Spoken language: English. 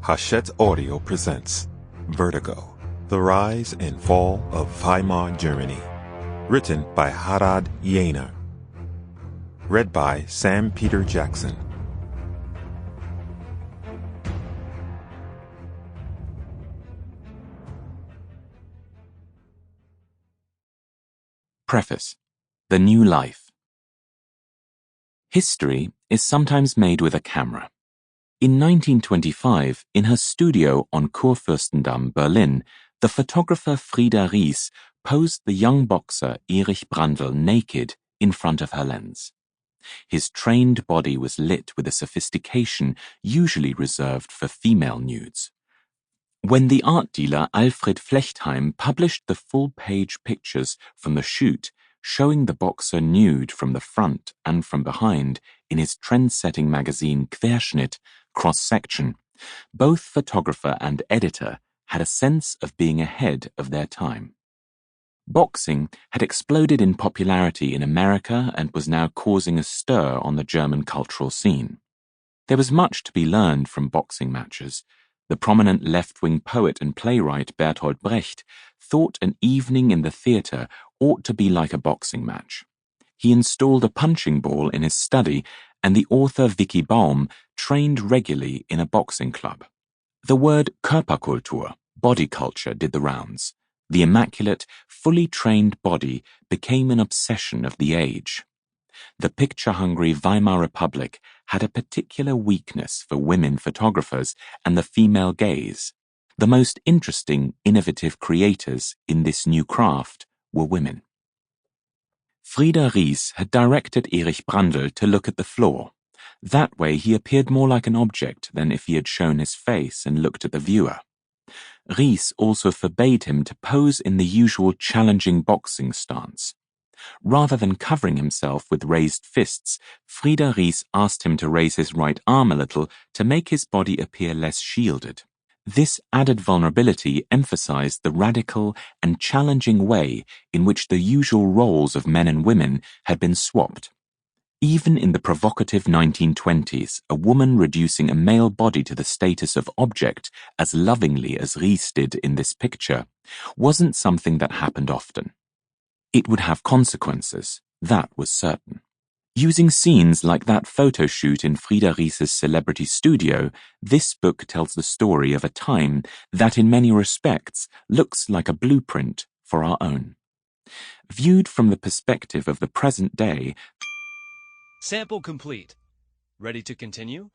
Hachette Audio presents Vertigo, The Rise and Fall of Weimar Germany. Written by Harald Jähner. Read by Sam Peter Jackson. Preface: The New Life. History is sometimes made with a camera. In 1925, in her studio on Kurfürstendamm, Berlin, the photographer Frieda Ries posed the young boxer Erich Brandl naked in front of her lens. His trained body was lit with a sophistication usually reserved for female nudes. When the art dealer Alfred Flechtheim published the full-page pictures from the shoot showing the boxer nude from the front and from behind in his trend-setting magazine Querschnitt, Cross-Section, both photographer and editor had a sense of being ahead of their time. Boxing had exploded in popularity in America and was now causing a stir on the German cultural scene. There was much to be learned from boxing matches. The prominent left-wing poet and playwright Bertolt Brecht thought an evening in the theatre ought to be like a boxing match. He installed a punching ball in his study, and the author Vicky Baum trained regularly in a boxing club. The word Körperkultur, body culture, did the rounds. The immaculate, fully trained body became an obsession of the age. The picture-hungry Weimar Republic had a particular weakness for women photographers and the female gaze. The most interesting, innovative creators in this new craft were women. Frieda Ries had directed Erich Brandl to look at the floor. That way he appeared more like an object than if he had shown his face and looked at the viewer. Ries also forbade him to pose in the usual challenging boxing stance. Rather than covering himself with raised fists, Frieda Ries asked him to raise his right arm a little to make his body appear less shielded. This added vulnerability emphasized the radical and challenging way in which the usual roles of men and women had been swapped. Even in the provocative 1920s, a woman reducing a male body to the status of object as lovingly as Ries did in this picture wasn't something that happened often. It would have consequences, that was certain. Using scenes like that photo shoot in Frieda Ries's celebrity studio, this book tells the story of a time that in many respects looks like a blueprint for our own. Viewed from the perspective of the present day, Sample complete. Ready to continue?